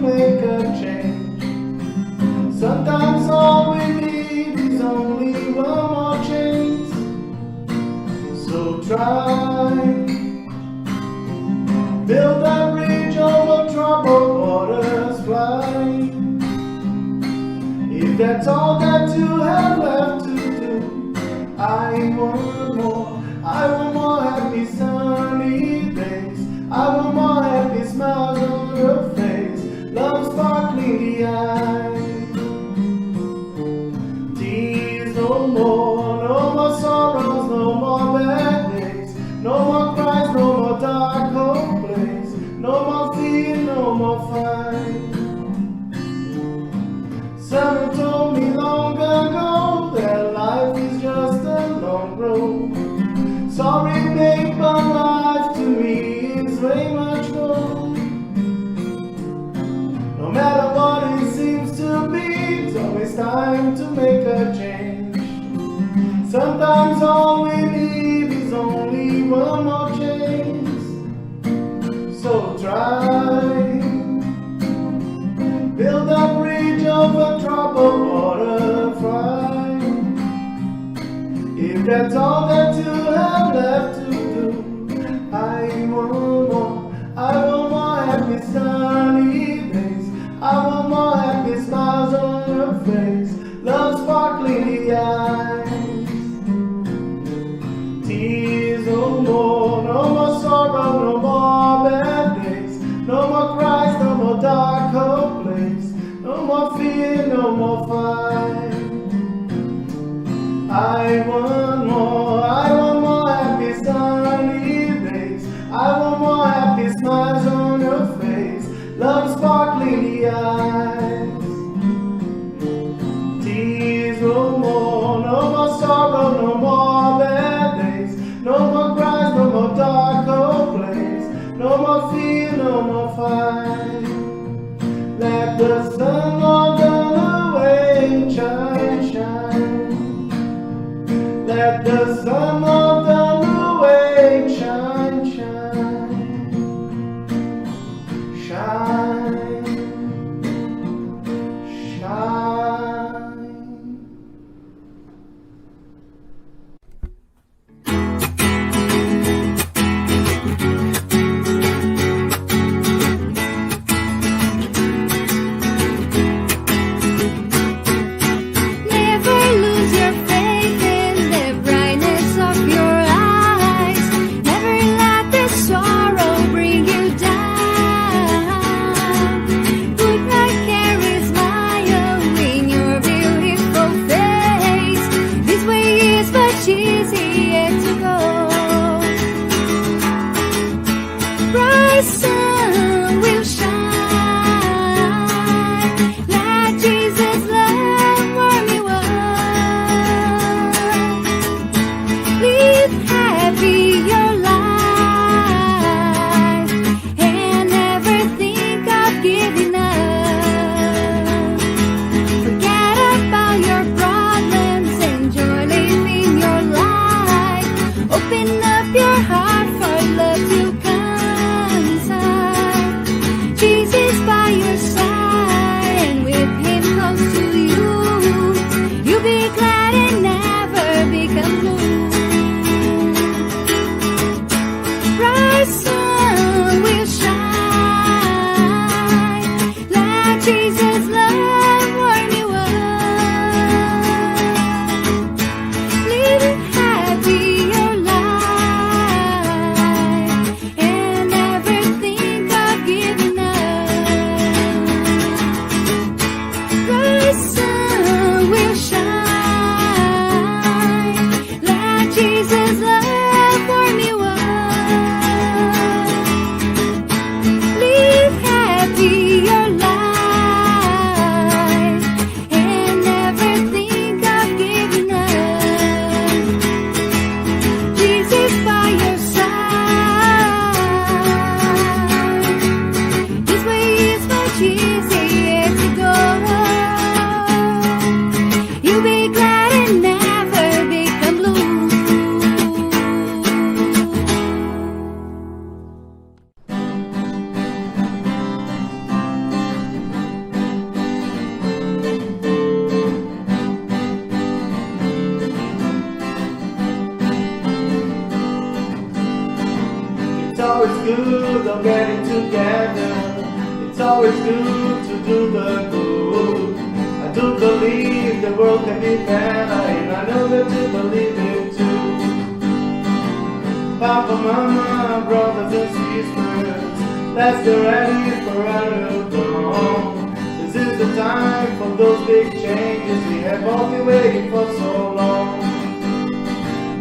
make a change. Sometimes all we need is only one more chance. So try, build that bridge over troubled waters, fly. If that's all that you have left to do, I want more happy sunny days. I want more happy smiles on your face, love sparkling the eyes. Tears no more, no more sorrows, no more bad days, no more cries, no more dark home place, no more fear, no more fight. Someone told me long ago that life is just a long road. Sorry, babe, but life to me is way much more. No matter what it seems to be, it's always time to make a change. Sometimes all we need is only one more chance. So try, build a bridge over troubled water, fly. If that's all that you have left to do, I want more happy sunny days. I want more happy smiles on your face, love sparkling the eyes. Tears no more, no more sorrow, no more bad days, no more cries, no more dark home place, no more fear, no more fight. I want more happy sunny days. I want more happy smiles on your face, love sparkling the eyes. Tears no more sorrow, no more bad days, no more cries, no more dark home place, no more fear, no more fight. Let the sun on the way shine, shine. Let the sun of the new age shine, shine, shine, shine. good of getting together. It's always good to do the good. I do believe the world can be better, and I know that you believe it too. Papa, Mama, brothers and sisters, let's get ready for a new dawn. This is the time for those big changes we have all been waiting for so long.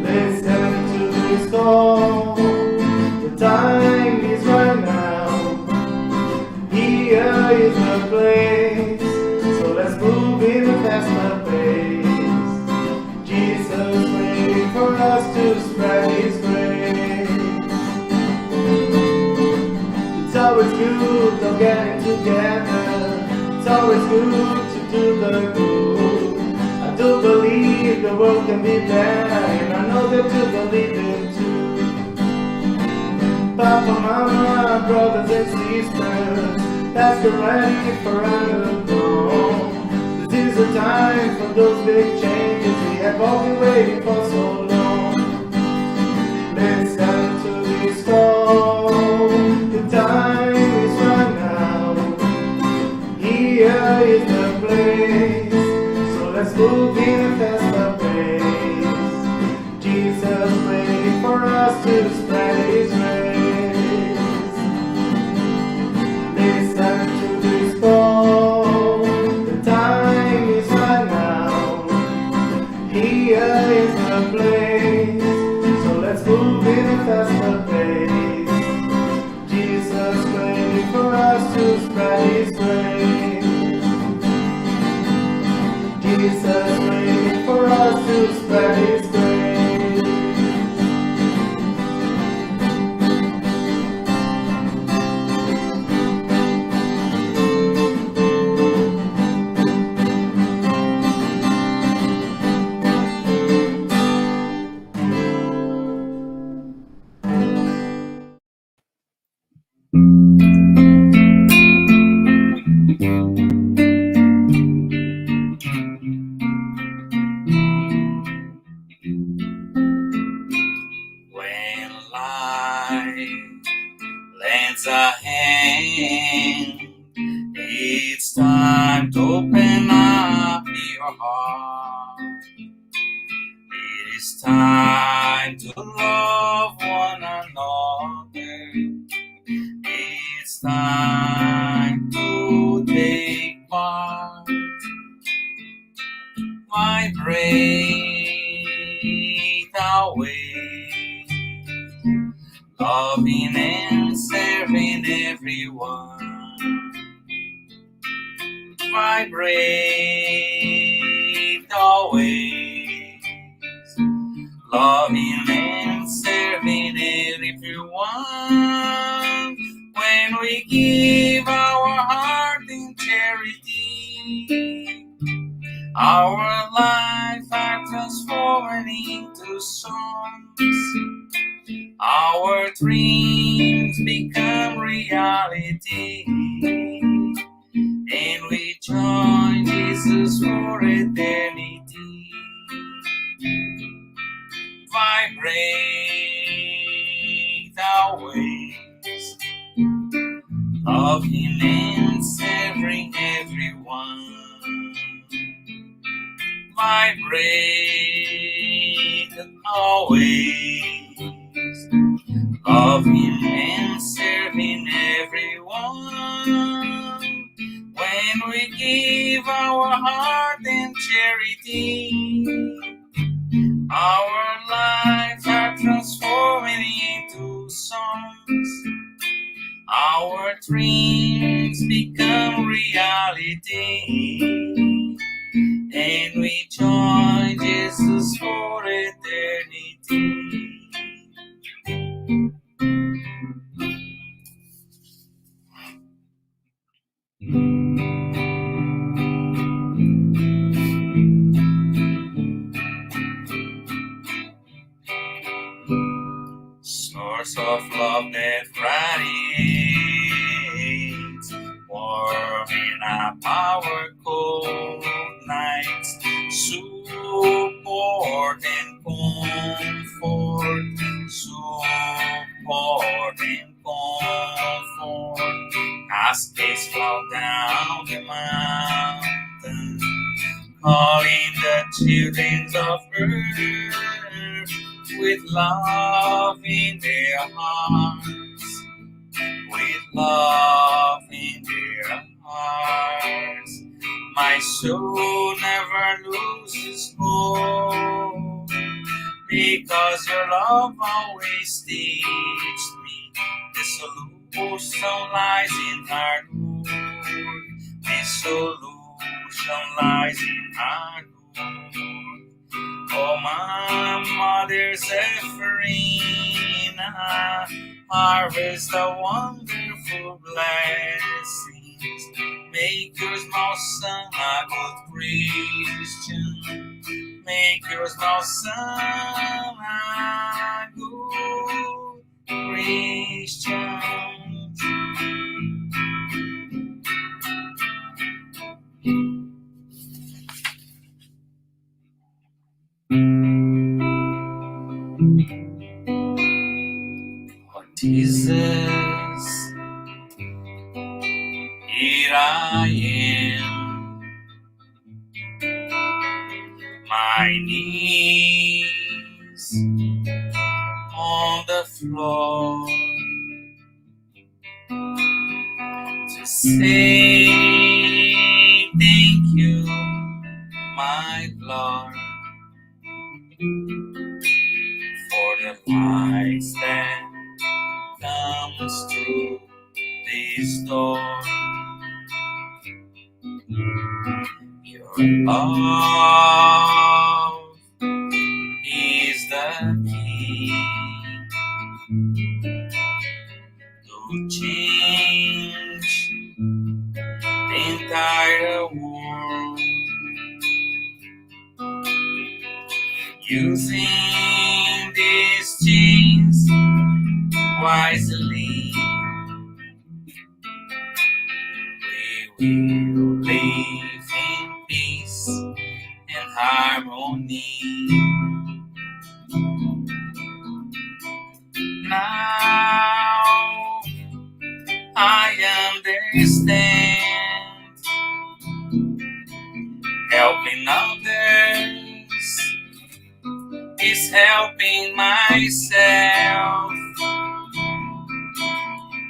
Listen to this call, the time is right now. Here is the place, so let's move in a faster pace. Jesus waiting for us to spread His grace. It's always good of getting together. It's always good to do the good. I do believe the world can be better, and I know that you believe it too. Papa, Mama, brothers and sisters, let's get ready for a new dawn. This is the time for those big changes we have all been waiting for so long. Listen to this call, the time is right now. Here is the place, so let's move in a faster pace. Jesus waiting for us to spread His grace. Listen to this call, the time is right now. Here is the place, so let's move in a faster pace. Jesus waiting for us to spread His grace. Jesus waiting for us to spread His grace. When life lends a hand, it's time to open up your heart. It is time to love one another. It's time to take part. Vibrate away, loving and serving everyone. Vibrate always, loving and serving everyone. When we give our heart in charity, our lives are transformed into songs. Our dreams become reality, and we join Jesus for eternity. Vibrate always, loving and serving everyone. Vibrate always, loving and serving everyone. When we give our heart in charity, our lives are transforming into songs. Our dreams become reality, and we join Jesus for eternity. Source of love that radiates, warm in our power cold nights, support and comfort, support and comfort. love in their hearts, with love in their hearts. My soul never loses hope, because your love always teaches me the solution lies in our Lord. The solution lies in our Lord. Oh, my mother's Ephraim, harvest the wonderful blessings. Make your small son a good Christian. Make your small son a good Christian. Oh, Jesus, here I am, my knees on the floor, to say thank you, my Lord, for the lights that comes through this door. Your love is the key to change the entire world. Using these chains wisely, we will live in peace and harmony. Now I understand, helping others is helping myself.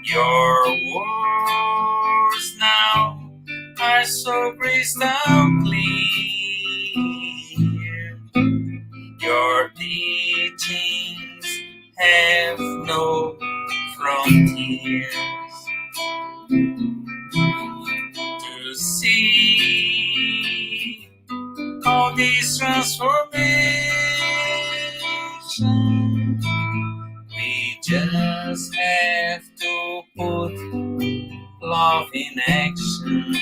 Your words now are so crystal clear. Your teachings have no frontiers. To see all this transformation, we just have to put love in action.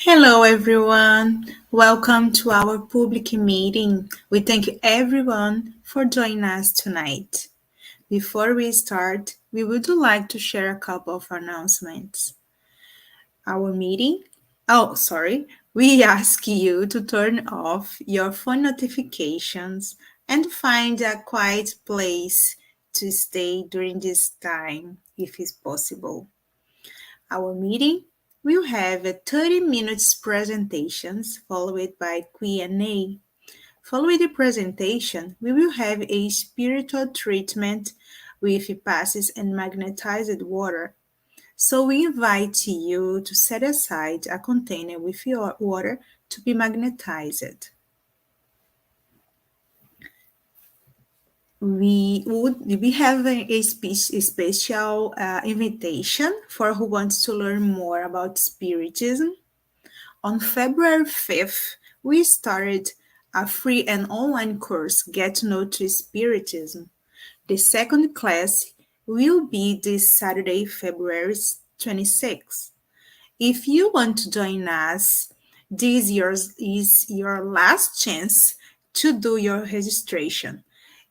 Hello, everyone. Welcome to our public meeting. We thank everyone for joining us tonight. Before we start, we would like to share a couple of announcements. Our meeting, we ask you to turn off your phone notifications and find a quiet place to stay during this time, if it's possible. Our meeting will have a 30 minutes presentations followed by Q&A. Following the presentation, we will have a spiritual treatment with passes and magnetized water. So we invite you to set aside a container with your water to be magnetized. We have a special invitation for who wants to learn more about Spiritism. On February 5th, we started a free and online course, Get to Know to Spiritism. The second class will be this Saturday, February 26th. If you want to join us, is your last chance to do your registration.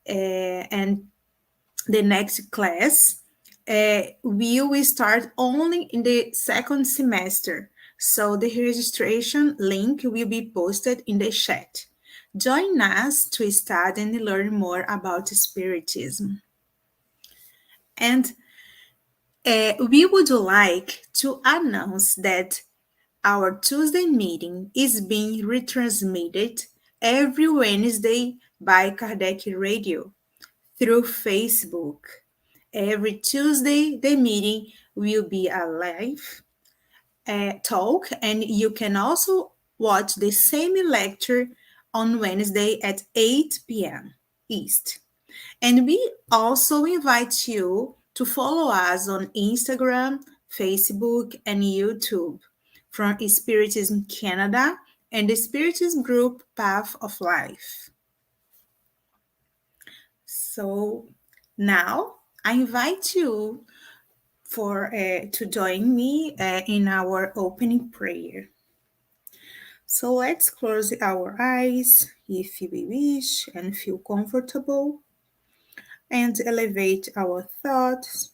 And the next class will start only in the second semester. So the registration link will be posted in the chat. Join us to study and learn more about Spiritism. And we would like to announce that our Tuesday meeting is being retransmitted every Wednesday by Kardec Radio through Facebook. Every Tuesday, the meeting will be a live talk, and you can also watch the same lecture on Wednesday at 8 p.m. East. And we also invite you to follow us on Instagram, Facebook, and YouTube from Spiritism Canada and the Spiritism group Path of Life. So now I invite you to join me in our opening prayer. So let's close our eyes if we wish and feel comfortable and elevate our thoughts.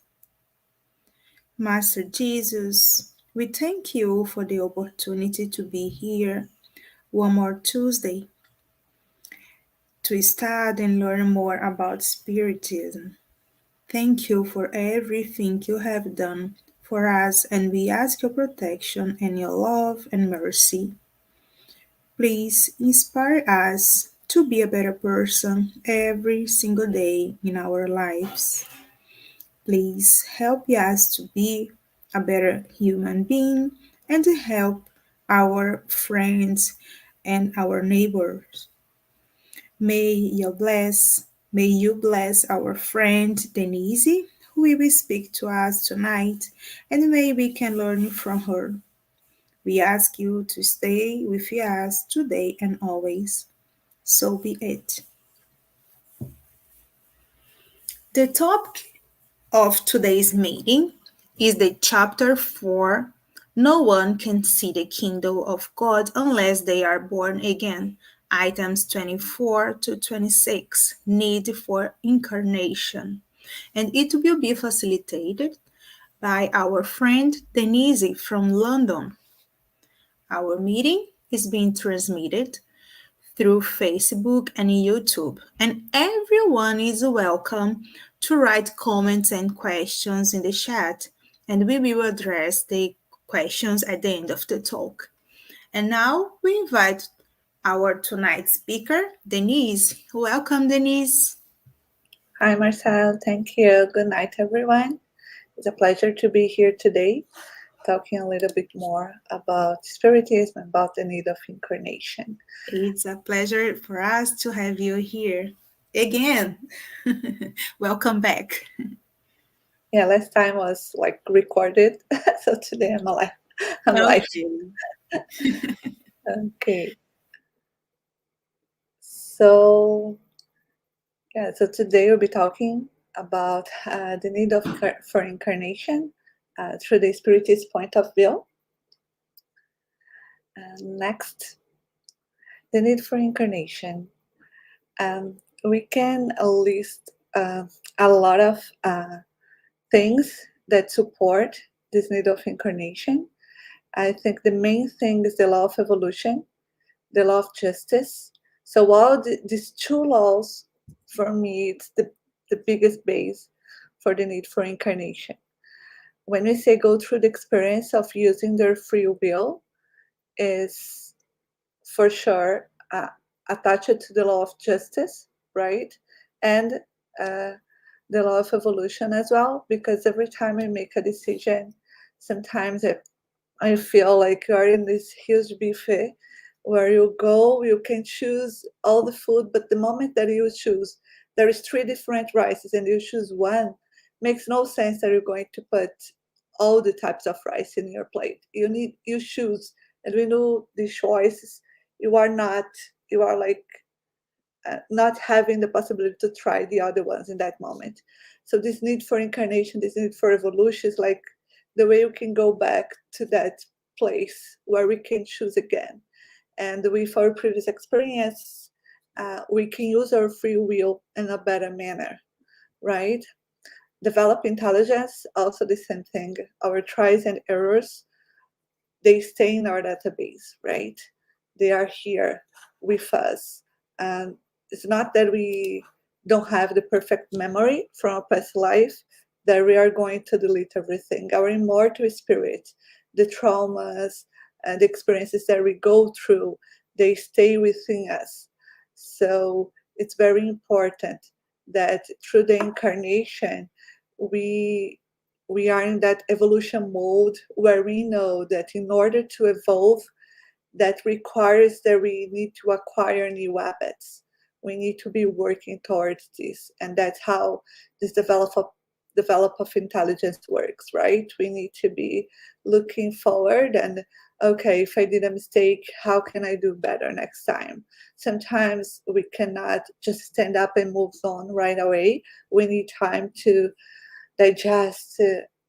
Master Jesus, we thank you for the opportunity to be here one more Tuesday to study and learn more about Spiritism. Thank you for everything you have done for us, and we ask your protection and your love and mercy. Please inspire us to be a better person every single day in our lives. Please help us to be a better human being and to help our friends and our neighbors. May you bless our friend Denise, who will speak to us tonight, and may we can learn from her. We ask you to stay with us today and always. So be it. The topic of today's meeting is the chapter 4. No one can see the kingdom of God unless they are born again. Items 24 to 26. Need for incarnation. And it will be facilitated by our friend Denise from London. Our meeting is being transmitted through Facebook and YouTube, and everyone is welcome to write comments and questions in the chat, and we will address the questions at the end of the talk. And now we invite our tonight's speaker, Denise. Welcome, Denise. Hi, Marcel. Thank you. Good night, everyone. It's a pleasure to be here today, talking a little bit more about Spiritism, about the need of incarnation. It's a pleasure for us to have you here again. Welcome back. Yeah, last time was like recorded, so today I'm alive. I'm live. Okay. So today we'll be talking about the need for incarnation through the Spiritist point of view. Next, the need for incarnation. We can list a lot of things that support this need of incarnation. I think the main thing is the law of evolution, the law of justice. So all these two laws, for me, it's the biggest base for the need for incarnation. When we say go through the experience of using their free will, is for sure attached to the law of justice, right? And the law of evolution as well, because every time I make a decision, sometimes I feel like you're in this huge buffet where you go, you can choose all the food, but the moment that you choose, there is 3 different rices and you choose one, makes no sense that you're going to put all the types of rice in your plate. You choose, and we know the choices. You are like not having the possibility to try the other ones in that moment. So this need for incarnation, this need for evolution is like the way you can go back to that place where we can choose again. And with our previous experience, we can use our free will in a better manner, right? Develop intelligence, also the same thing. Our tries and errors, they stay in our database, right? They are here with us. And it's not that we don't have the perfect memory from a past life, that we are going to delete everything. Our immortal spirit, the traumas and the experiences that we go through, they stay within us. So it's very important that through the incarnation, we we are in that evolution mode where we know that in order to evolve, that requires that we need to acquire new habits. We need to be working towards this, and that's how this develop of intelligence works, right? We need to be looking forward and, okay, if I did a mistake, how can I do better next time? Sometimes we cannot just stand up and move on right away. We need time to digest,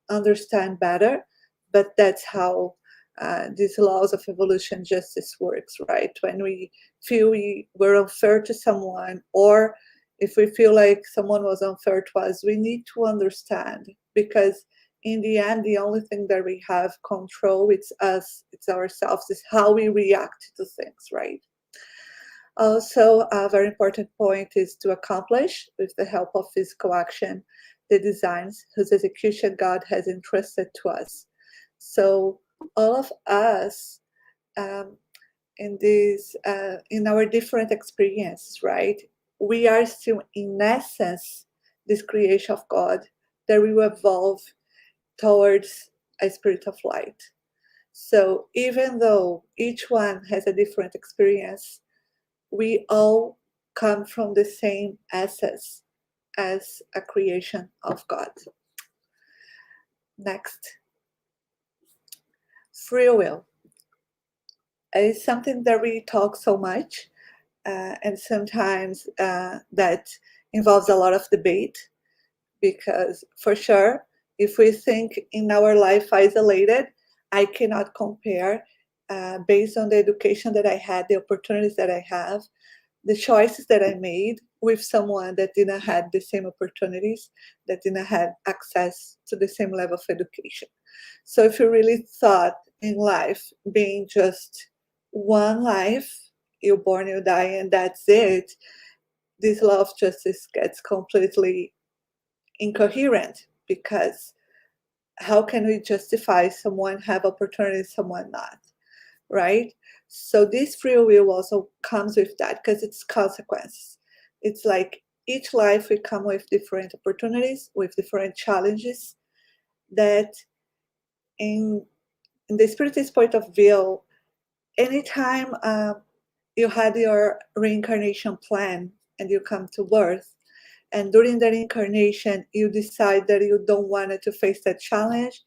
understand better. But that's how these laws of evolution justice works, right? When we feel we were unfair to someone, or if we feel like someone was unfair to us, we need to understand, because in the end, the only thing that we have control, it's us, it's ourselves, is how we react to things, right? Also, a very important point is to accomplish, with the help of physical action, the designs whose execution God has entrusted to us. So all of us, in our different experiences, right? We are still, in essence, this creation of God that we will evolve towards a spirit of light. So even though each one has a different experience, we all come from the same essence as a creation of God. Next, free will is something that we talk so much, and sometimes that involves a lot of debate, because for sure, if we think in our life isolated, I cannot compare based on the education that I had, the opportunities that I have, the choices that I made with someone that didn't have the same opportunities, that didn't have access to the same level of education. So if you really thought in life being just one life, you're born, you die, and that's it, this law of justice gets completely incoherent, because how can we justify someone have opportunities, someone not, right? So this free will also comes with that, because it's consequences. It's like each life we come with different opportunities, with different challenges, that in the Spiritist point of view, anytime you had your reincarnation plan and you come to birth, and during that incarnation you decide that you don't want to face that challenge,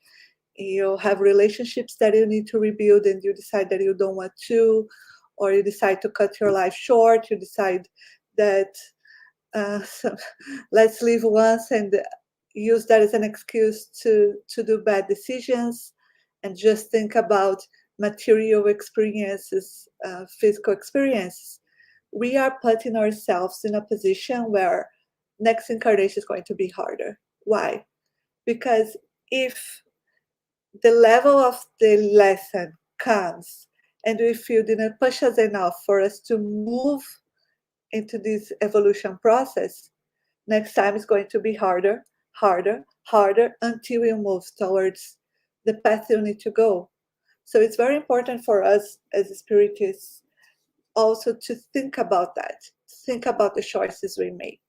you have relationships that you need to rebuild and you decide that you don't want to, or you decide to cut your life short, you decide that so let's live once, and use that as an excuse to do bad decisions and just think about material experiences, physical experiences. We are putting ourselves in a position where next incarnation is going to be harder. Why? Because if the level of the lesson comes and we feel didn't push us enough for us to move into this evolution process, next time is going to be harder, harder, harder, until we move towards the path you need to go. So it's very important for us as spiritists also to think about that, think about the choices we make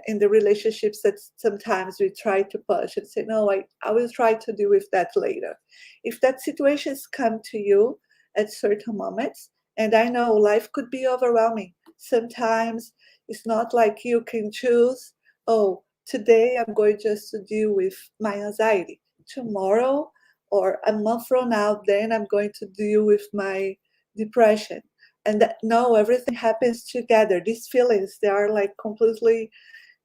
in the relationships that sometimes we try to push and say, no, I will try to deal with that later. If that situations come to you at certain moments, and I know life could be overwhelming. Sometimes it's not like you can choose, oh, today I'm going just to deal with my anxiety. Tomorrow or a month from now, then I'm going to deal with my depression. And that, no, everything happens together. These feelings, they are like completely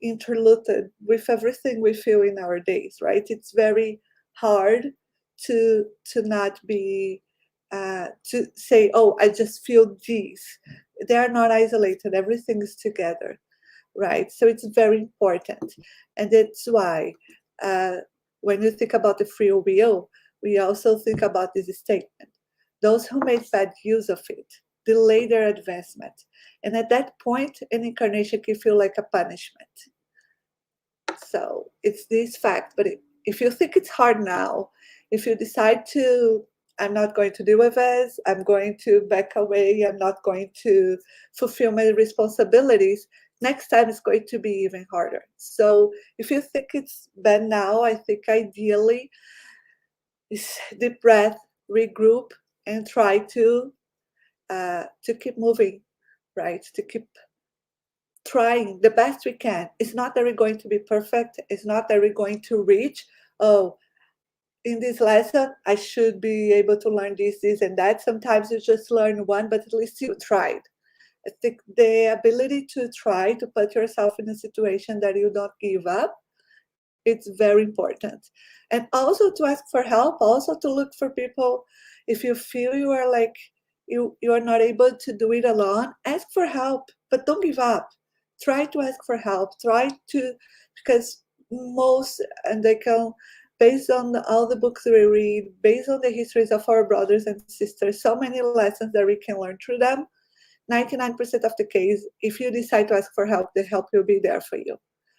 interlooped with everything we feel in our days, right? It's very hard to not be to say, oh, I just feel these. They are not isolated. Everything is together, right? So it's very important, and that's why when you think about the free will, we also think about this statement: those who made bad use of it delay their advancement, and at that point, an incarnation can feel like a punishment. So it's this fact. But if you think it's hard now, if you decide to, I'm not going to deal with this, I'm going to back away, I'm not going to fulfill my responsibilities, next time it's going to be even harder. So if you think it's bad now, I think ideally is deep breath, regroup, and try to keep moving, right? To keep trying the best we can. It's not that we're going to be perfect. It's not that we're going to reach, oh, in this lesson, I should be able to learn this, and that. Sometimes you just learn one, but at least you tried. I think the ability to try to put yourself in a situation that you don't give up, it's very important. And also to ask for help, also to look for people. If you feel you are like, you are not able to do it alone, ask for help, but don't give up. Try to ask for help. Try to, because most, and they can, based on all the books we read, based on the histories of our brothers and sisters, so many lessons that we can learn through them, 99% of the case, if you decide to ask for help, the help will be there for you.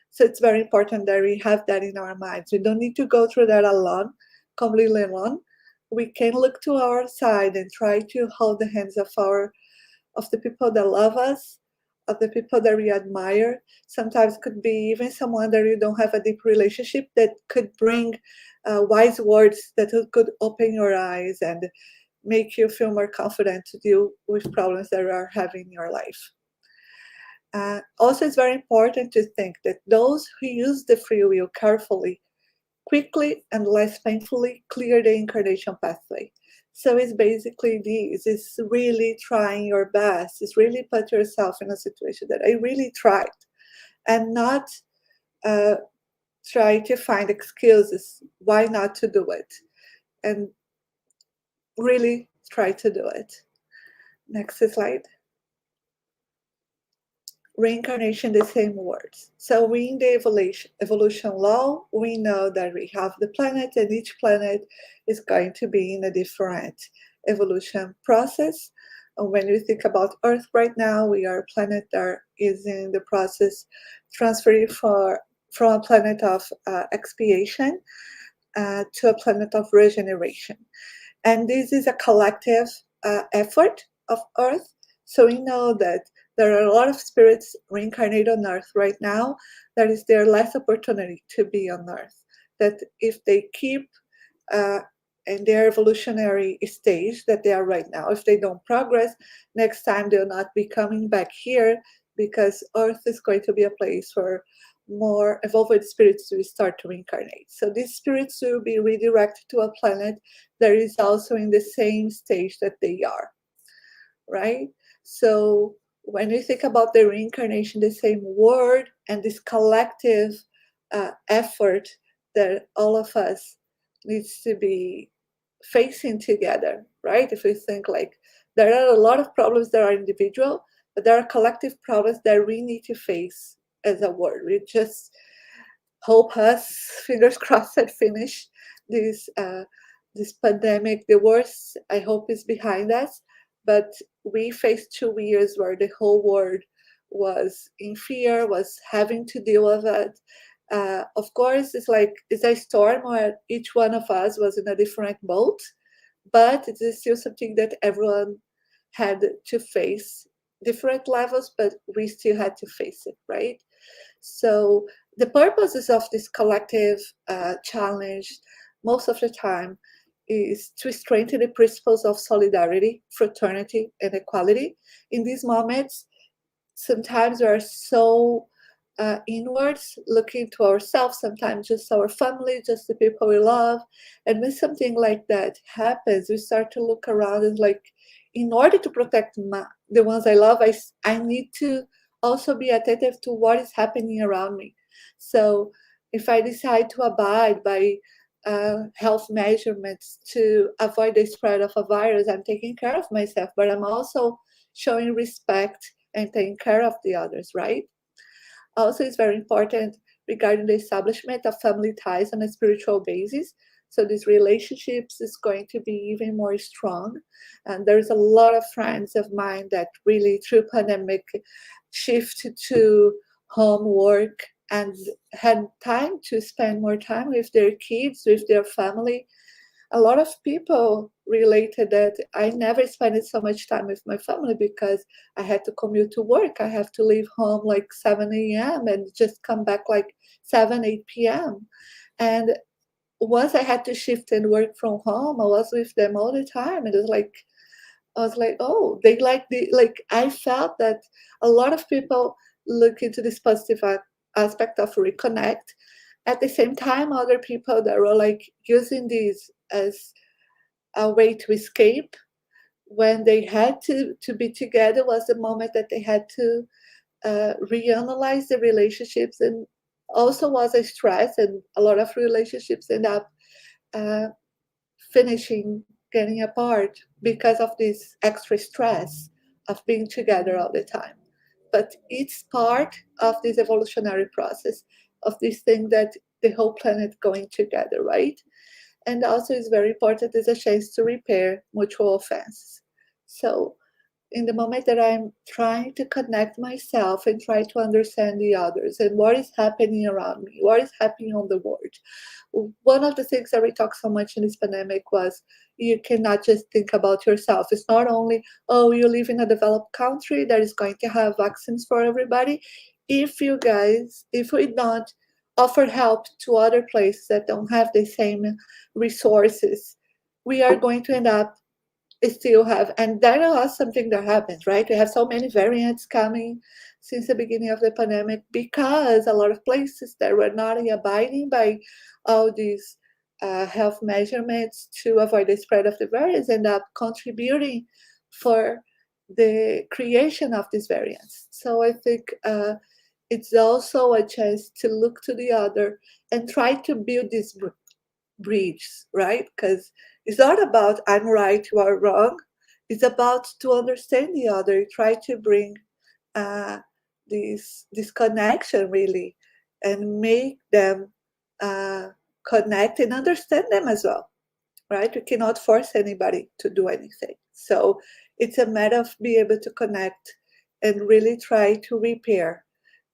So it's very important that we have that in our minds. We don't need to go through that alone, completely alone. We can look to our side and try to hold the hands of the people that love us, of the people that we admire. Sometimes could be even someone that you don't have a deep relationship, that could bring wise words that could open your eyes and make you feel more confident to deal with problems that you are having in your life. Also, it's very important to think that those who use the free will carefully, quickly and less painfully clear the incarnation pathway. So it's basically this, it's really trying your best, it's really put yourself in a situation that I really tried, and not try to find excuses why not to do it, and really try to do it. Next slide. Reincarnation, the same words. So we in the evolution law, we know that we have the planet, and each planet is going to be in a different evolution process. And when you think about Earth right now, we are a planet that is in the process transferring from a planet of expiation to a planet of regeneration. And this is a collective effort of Earth. So we know that there are a lot of spirits reincarnated on Earth right now. That is their last opportunity to be on Earth. That if they keep in their evolutionary stage that they are right now, if they don't progress, next time they'll not be coming back here, because Earth is going to be a place where more evolved spirits will start to reincarnate. So these spirits will be redirected to a planet that is also in the same stage that they are, right? So when we think about the reincarnation, the same word and this collective effort that all of us needs to be facing together, right? If we think like there are a lot of problems that are individual, but there are collective problems that we need to face as a world. We just hope us, fingers crossed, that finish this pandemic. The worst, I hope, is behind us. But we faced 2 years where the whole world was in fear, was having to deal with it. Of course, it's a storm where each one of us was in a different boat, but it is still something that everyone had to face, different levels, but we still had to face it, right? So the purposes of this collective challenge, most of the time, is to strengthen the principles of solidarity, fraternity, and equality. In these moments, sometimes we are so inwards, looking to ourselves, sometimes just our family, just the people we love. And when something like that happens, we start to look around and like, in order to protect the ones I love, I need to also be attentive to what is happening around me. So if I decide to abide by health measurements to avoid the spread of a virus. I'm taking care of myself, but I'm also showing respect and taking care of the others, right? Also, it's very important regarding the establishment of family ties on a spiritual basis. So these relationships is going to be even more strong. And there's a lot of friends of mine that really, through pandemic, shift to home work and had time to spend more time with their kids, with their family. A lot of people related that I never spent so much time with my family because I had to commute to work. I have to leave home like 7 a.m. and just come back like 7, 8 p.m. And once I had to shift and work from home, I was with them all the time. It was like, I was like, oh, they like, I felt that a lot of people look into this positive aspect of reconnect. At the same time, other people that were like using this as a way to escape when they had to be together was the moment that they had to reanalyze the relationships, and also was a stress, and a lot of relationships end up uh, finishing, getting apart because of this extra stress of being together all the time. But it's part of this evolutionary process of this thing that the whole planet going together, right? And also it's very important is a chance to repair mutual offenses. So in the moment that I'm trying to connect myself and try to understand the others and what is happening around me, what is happening on the world. One of the things that we talked so much in this pandemic was you cannot just think about yourself. It's not only, oh, you live in a developed country that is going to have vaccines for everybody. If we don't offer help to other places that don't have the same resources, we are going to end up still have, and that was something that happens, right? We have so many variants coming since the beginning of the pandemic because a lot of places that were not abiding by all these health measurements to avoid the spread of the virus end up contributing for the creation of these variants. So I think it's also a chance to look to the other and try to build this bridge, right? Because it's not about I'm right, you are wrong. It's about to understand the other, try to bring uh, this connection really, and make them uh, connect and understand them as well, right? You cannot force anybody to do anything. So it's a matter of being able to connect and really try to repair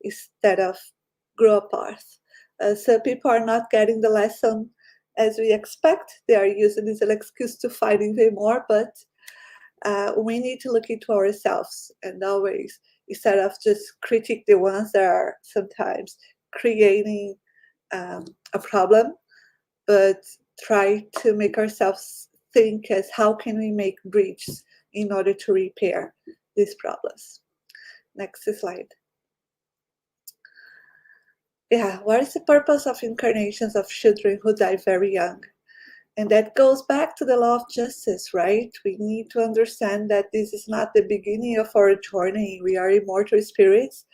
instead of grow apart. So people are not getting the lesson as we expect. They are using this as an excuse to fight even more, but we need to look into ourselves and always, instead of just critique the ones that are sometimes creating a problem, but try to make ourselves think as how can we make bridges in order to repair these problems. Next slide. Yeah, what is the purpose of incarnations of children who die very young? And that goes back to the law of justice, right? We need to understand that this is not the beginning of our journey. We are immortal spirits.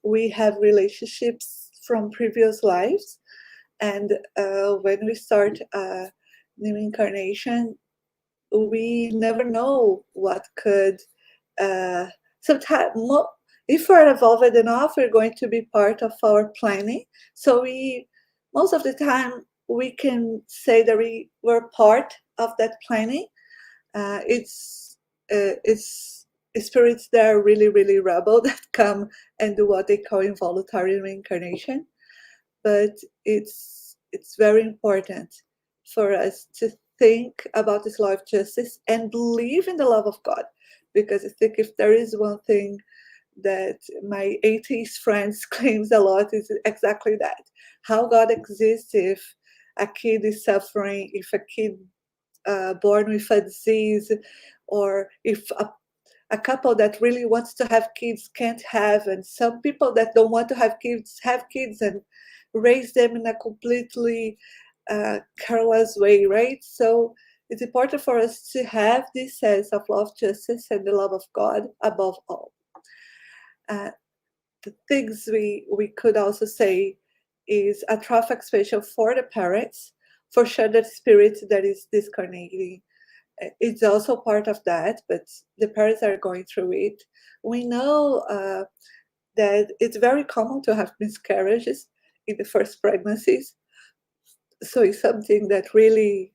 We have relationships from previous lives. And when we start a new incarnation, we never know what could sometimes if we're evolved enough, we're going to be part of our planning. So we most of the time we can say that we were part of that planning. It's spirits that are really, really rebel that come and do what they call involuntary reincarnation. But it's very important for us to think about this law of justice and believe in the love of God. Because I think if there is one thing that my atheist friends claims a lot is exactly that. How God exists if a kid is suffering, if a kid born with a disease, or if a couple that really wants to have kids can't have, and some people that don't want to have kids and raise them in a completely careless way, right? So it's important for us to have this sense of love, justice, and the love of God above all. The things we could also say is a traffic special for the parents. For sure, the spirit that is discarnating, it's also part of that, but the parents are going through it. We know that it's very common to have miscarriages in the first pregnancies. So it's something that really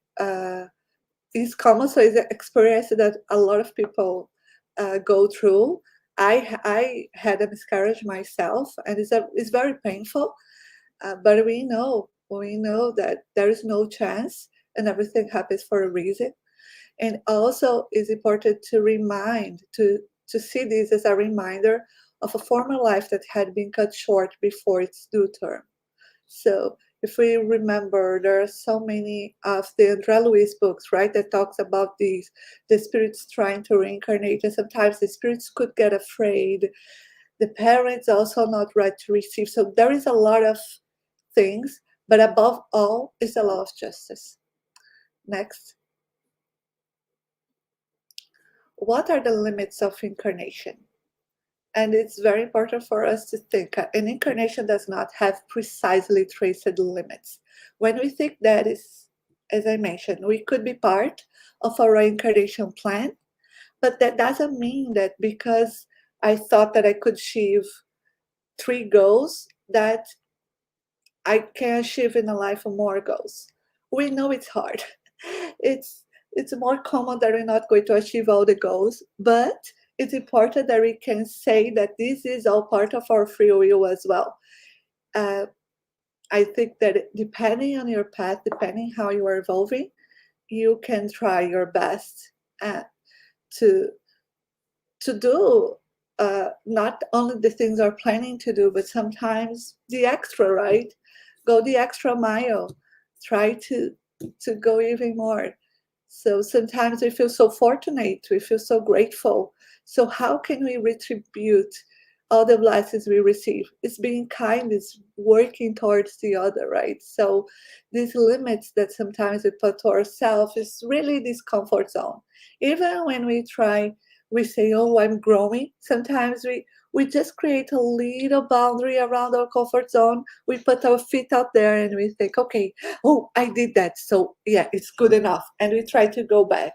is common. So it's an experience that a lot of people go through. I had a miscarriage myself, and it's very painful. But we know that there is no chance, and everything happens for a reason. And also, it's important to remind to see this as a reminder of a former life that had been cut short before its due term. So if we remember, there are so many of the André Luiz books, right, that talks about these, the spirits trying to reincarnate, and sometimes the spirits could get afraid. The parents also not right to receive. So there is a lot of things, but above all is the law of justice. Next. What are the limits of incarnation? And it's very important for us to think an incarnation does not have precisely traced limits. When we think that is, as I mentioned, we could be part of a reincarnation plan, but that doesn't mean that because I thought that I could achieve 3 goals, that I can achieve in a life more goals. We know it's hard. It's it's more common that we're not going to achieve all the goals, but it's important that we can say that this is all part of our free will as well. Uh, I think that depending on your path, depending how you are evolving, you can try your best to to do not only the things you're planning to do, but sometimes the extra, right? Go the extra mile. Try to go even more. So sometimes we feel so fortunate, we feel so grateful. So how can we retribute all the blessings we receive? It's being kind, it's working towards the other, right? So these limits that sometimes we put to ourselves is really this comfort zone. Even when we try, we say, oh, I'm growing. Sometimes we just create a little boundary around our comfort zone. We put our feet out there and we think, okay, oh, I did that. So yeah, it's good enough. And we try to go back.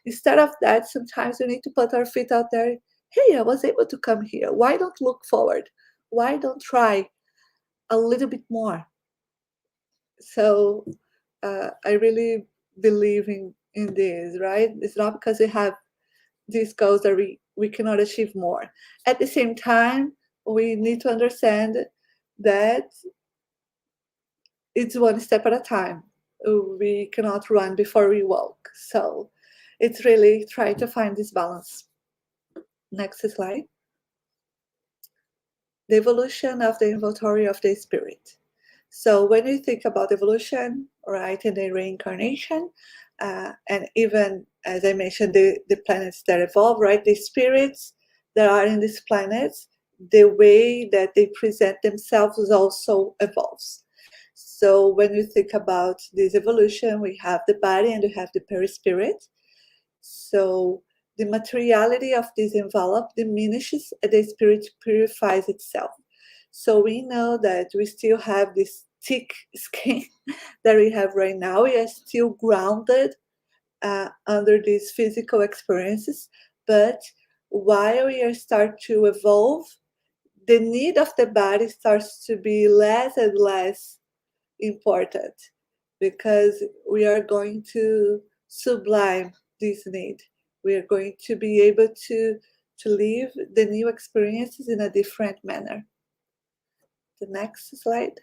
Instead of that, sometimes we need to put our feet out there. Hey, I was able to come here. Why don't look forward? Why don't try a little bit more? So I really believe in this, right? It's not because we have these goals that we cannot achieve more. At the same time, we need to understand that it's one step at a time. We cannot run before we walk. So it's really try to find this balance. Next slide. The evolution of the inventory of the spirit. So when you think about evolution, right, and the reincarnation, and even as I mentioned, the planets that evolve, right, the spirits that are in these planets, the way that they present themselves also evolves. So when you think about this evolution, we have the body and we have the perispirit. So the materiality of this envelope diminishes and the spirit purifies itself. So we know that we still have this thick skin that we have right now. We are still grounded under these physical experiences, but while we are start to evolve, the need of the body starts to be less and less important because we are going to sublime this need. We are going to be able to live the new experiences in a different manner. The next slide.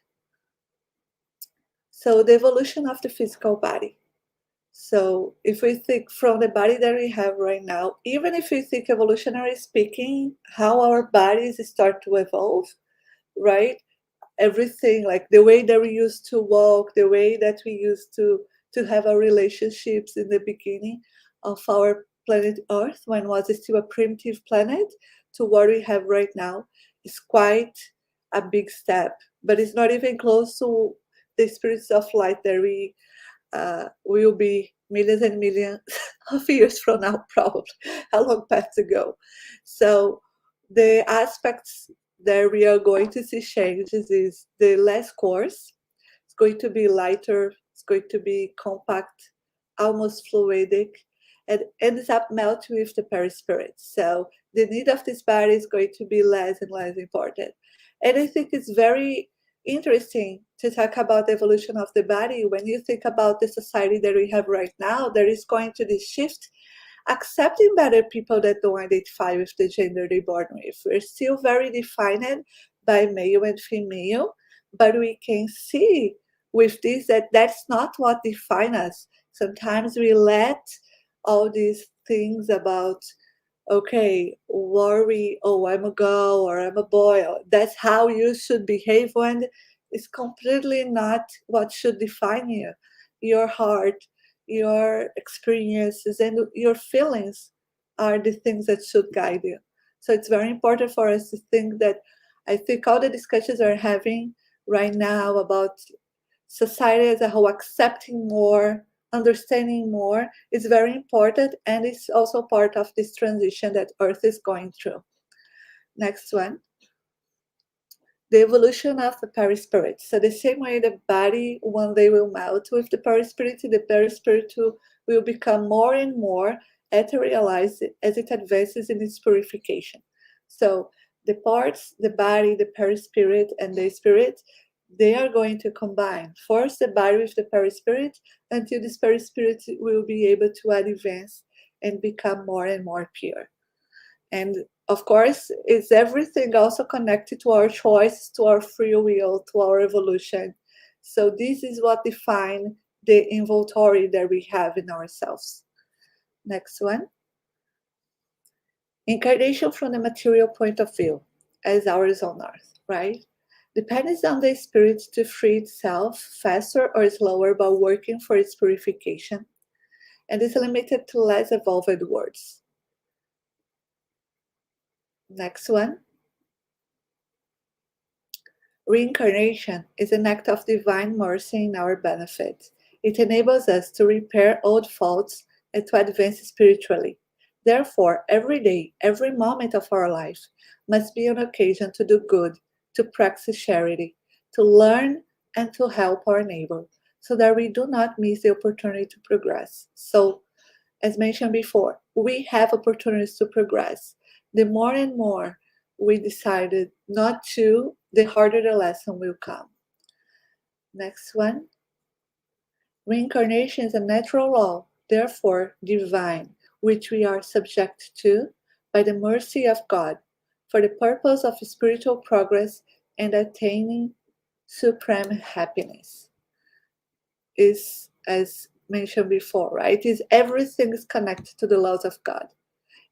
So the evolution of the physical body. So if we think from the body that we have right now, even if we think evolutionary speaking, how our bodies start to evolve, right? Everything, like the way that we used to walk, the way that we used to have our relationships in the beginning of our planet Earth, when it was still a primitive planet, to what we have right now, is quite a big step. But it's not even close to the spirits of light that we will be millions and millions of years from now, probably a long path to go. So the aspects that we are going to see changes is the less coarse. It's going to be lighter It's going to be compact, almost fluidic, and ends up melting with the perispirit. So the need of this body is going to be less and less important. And I think it's very interesting to talk about the evolution of the body. When you think about the society that we have right now, there is going to be shift accepting better people that don't identify with the gender they're born with. We're still very defined by male and female, but we can see with this that that's not what defines us. Sometimes we let all these things about, okay, worry, oh, I'm a girl or I'm a boy, or that's how you should behave, when it's completely not what should define you. Your heart, your experiences, and your feelings are the things that should guide you. So it's very important for us to think that, I think all the discussions we're having right now about society as a whole accepting more, understanding more, is very important, and it's also part of this transition that Earth is going through. Next one. The evolution of the perispirit. So the same way the body one day will melt with the perispirit will become more and more etherealized as it advances in its purification. So the parts, the body, the perispirit, and the spirit, they are going to combine. First the body with the perispirit, until this perispirit will be able to advance and become more and more pure. And of course, is everything also connected to our choice, to our free will, to our evolution. So this is what defines the inventory that we have in ourselves. Next one. Incarnation from the material point of view, as ours on Earth, right? Depends on the spirit to free itself faster or slower by working for its purification, and is limited to less evolved worlds. Next one. Reincarnation is an act of divine mercy in our benefit. It enables us to repair old faults and to advance spiritually. Therefore, every day, every moment of our life must be an occasion to do good, to practice charity, to learn and to help our neighbor, so that we do not miss the opportunity to progress. So, as mentioned before, we have opportunities to progress. The more and more we decided not to, the harder the lesson will come. Next one. Reincarnation is a natural law, therefore divine, which we are subject to by the mercy of God for the purpose of spiritual progress and attaining supreme happiness. Is, as mentioned before, right? Is everything is connected to the laws of God.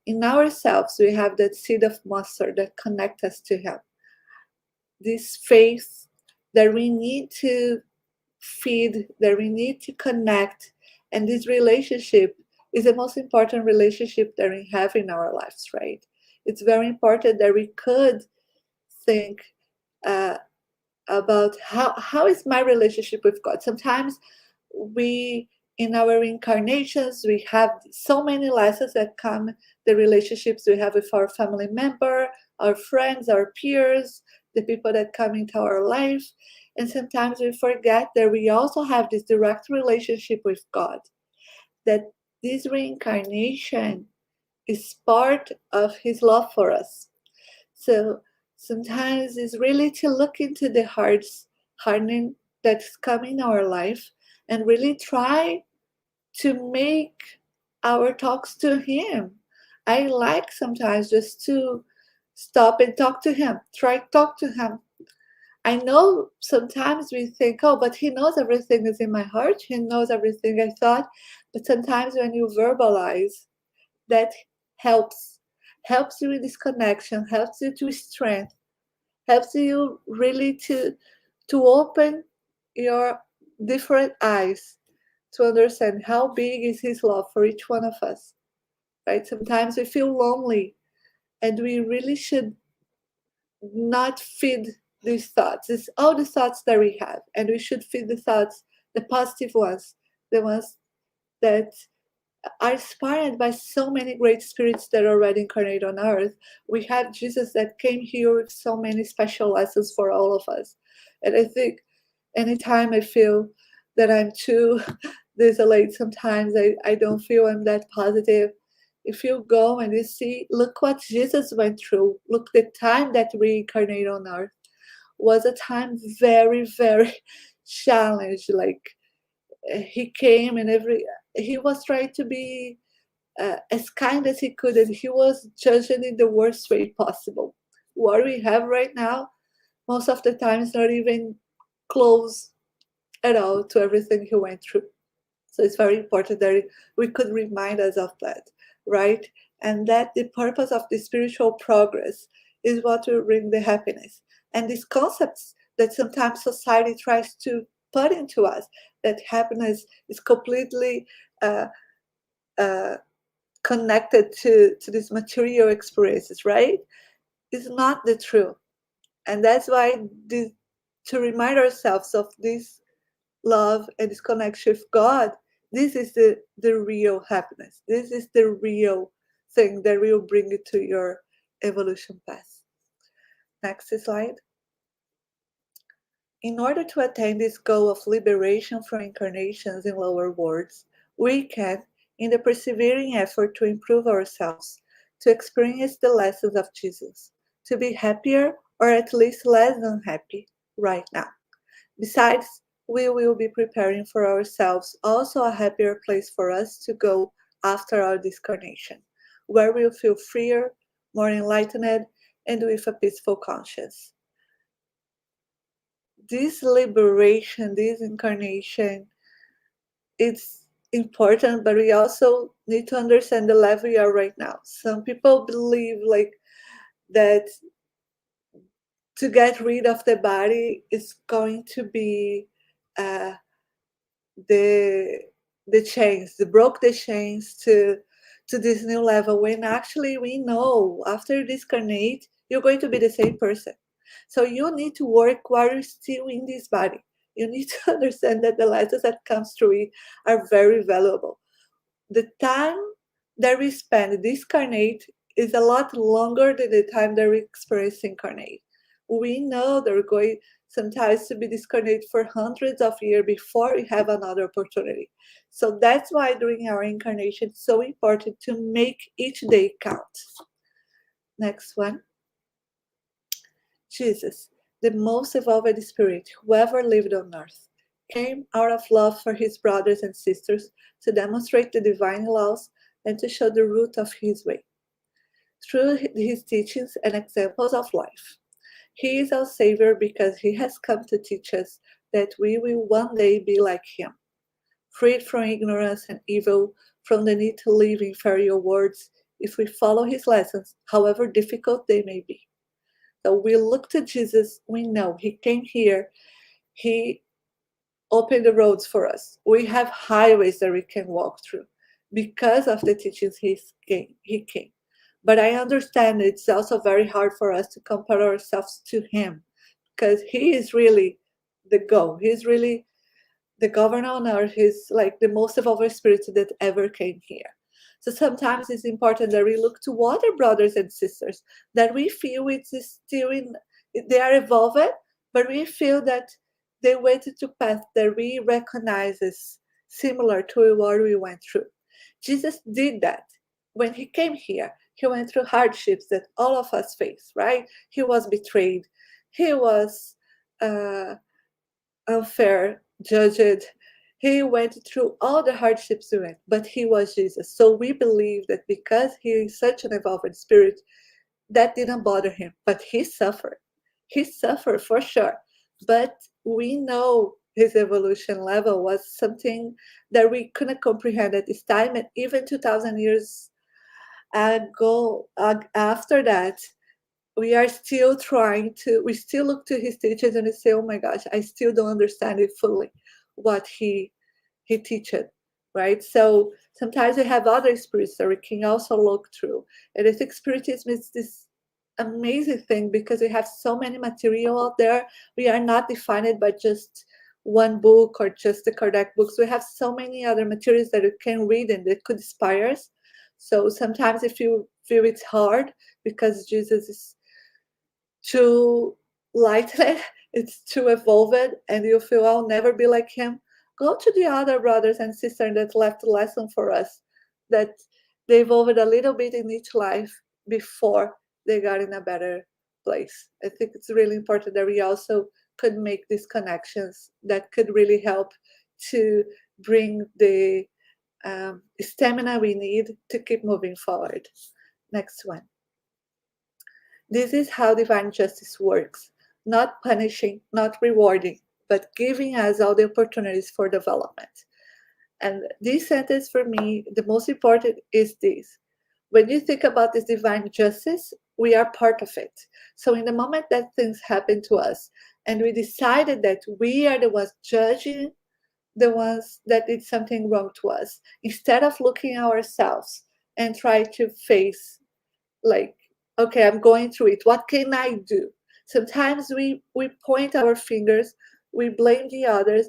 In ourselves, we have that seed of mustard that connects us to Him. This faith that we need to feed, that we need to connect, and this relationship is the most important relationship that we have in our lives, right? It's very important that we could think about how is my relationship with God. Sometimes we, in our incarnations, we have so many lessons that come, the relationships we have with our family member, our friends, our peers, the people that come into our life. And sometimes we forget that we also have this direct relationship with God, that this reincarnation is part of His love for us. So sometimes it's really to look into the hardening that's coming in our life and really try to make our talks to Him. I like sometimes just to stop and talk to Him, try to talk to Him. I know sometimes we think, oh, but He knows everything is in my heart. He knows everything I thought. But sometimes when you verbalize, that helps you in this connection, helps you to strengthen, helps you really to open your different eyes to understand how big is His love for each one of us, right? Sometimes we feel lonely, and we really should not feed these thoughts. It's all the thoughts that we have, and we should feed the thoughts, the positive ones, the ones that are inspired by so many great spirits that are already incarnate on earth. We have Jesus that came here with so many special lessons for all of us. And I think anytime I feel that I'm too desolate sometimes. I don't feel I'm that positive. If you go and you see, look what Jesus went through. Look, the time that reincarnated on earth was a time very, very challenged. Like he came and he was trying to be as kind as he could, and he was judging in the worst way possible. What we have right now, most of the time, is not even close at all to everything he went through. So it's very important that we could remind us of that, right? And that the purpose of the spiritual progress is what will bring the happiness. And these concepts that sometimes society tries to put into us, that happiness is completely uh, uh, connected to these material experiences, right? Is not the truth. And that's why to remind ourselves of this love and this connection with God, this is the real happiness. This is the real thing that will bring you to your evolution path. Next slide. In order to attain this goal of liberation from incarnations in lower worlds, we can, in the persevering effort to improve ourselves, to experience the lessons of Jesus, to be happier or at least less unhappy right now. Besides, we will be preparing for ourselves also a happier place for us to go after our discarnation, where we'll feel freer, more enlightened, and with a peaceful conscience. This liberation, this incarnation, it's important, but we also need to understand the level we are right now. Some people believe like that to get rid of the body is going to be uh, the chains, the broke the chains to this new level, when actually we know after you discarnate you're going to be the same person. So you need to work while you're still in this body. You need to understand that the lessons that comes through it are very valuable. The time that we spend discarnate is a lot longer than the time that we experience incarnate. We know that we're going sometimes to be discarnate for hundreds of years before we have another opportunity. So that's why during our incarnation it's so important to make each day count. Next one. Jesus, the most evolved spirit who ever lived on earth, came out of love for his brothers and sisters to demonstrate the divine laws and to show the root of his way through his teachings and examples of life. He is our Savior because he has come to teach us that we will one day be like him, freed from ignorance and evil, from the need to live in inferior worlds if we follow his lessons, however difficult they may be. So we look to Jesus, we know he came here, he opened the roads for us. We have highways that we can walk through because of the teachings he came. But I understand it's also very hard for us to compare ourselves to him because he is really the goal. He's really the governor on earth. He's like the most evolved spirit that ever came here. So sometimes it's important that we look to other brothers and sisters that we feel it's still in, they are evolved, but we feel that they went to path that we recognize as similar to what we went through. Jesus did that. When he came here, he went through hardships that all of us face, right? He was betrayed. He was unfair, judged. He went through all the hardships we went, but he was Jesus. So we believe that because he is such an evolved spirit, that didn't bother him, but he suffered. He suffered for sure. But we know his evolution level was something that we couldn't comprehend at this time, and even 2,000 years ago, after that, we are still we still look to his teachings and we say, oh my gosh, I still don't understand it fully, what he teaches, right? So sometimes we have other spirits that we can also look through. And I think Spiritism is this amazing thing because we have so many material out there. We are not defined by just one book or just the Kardec books. We have so many other materials that we can read and that could inspire us. So sometimes if you feel it's hard because Jesus is too lighted, it's too evolved, and you feel I'll never be like him, Go to the other brothers and sisters that left a lesson for us, that they evolved a little bit in each life before they got in a better place. I think it's really important that we also could make these connections that could really help to bring the stamina we need to keep moving forward. Next one. This is how divine justice works, not punishing, not rewarding, but giving us all the opportunities for development. And this sentence for me, the most important is this. When you think about this divine justice, we are part of it. So, in the moment that things happen to us, and we decided that we are the ones judging the ones that did something wrong to us, instead of looking at ourselves and try to face, like, okay, I'm going through it, what can I do? Sometimes we point our fingers, we blame the others,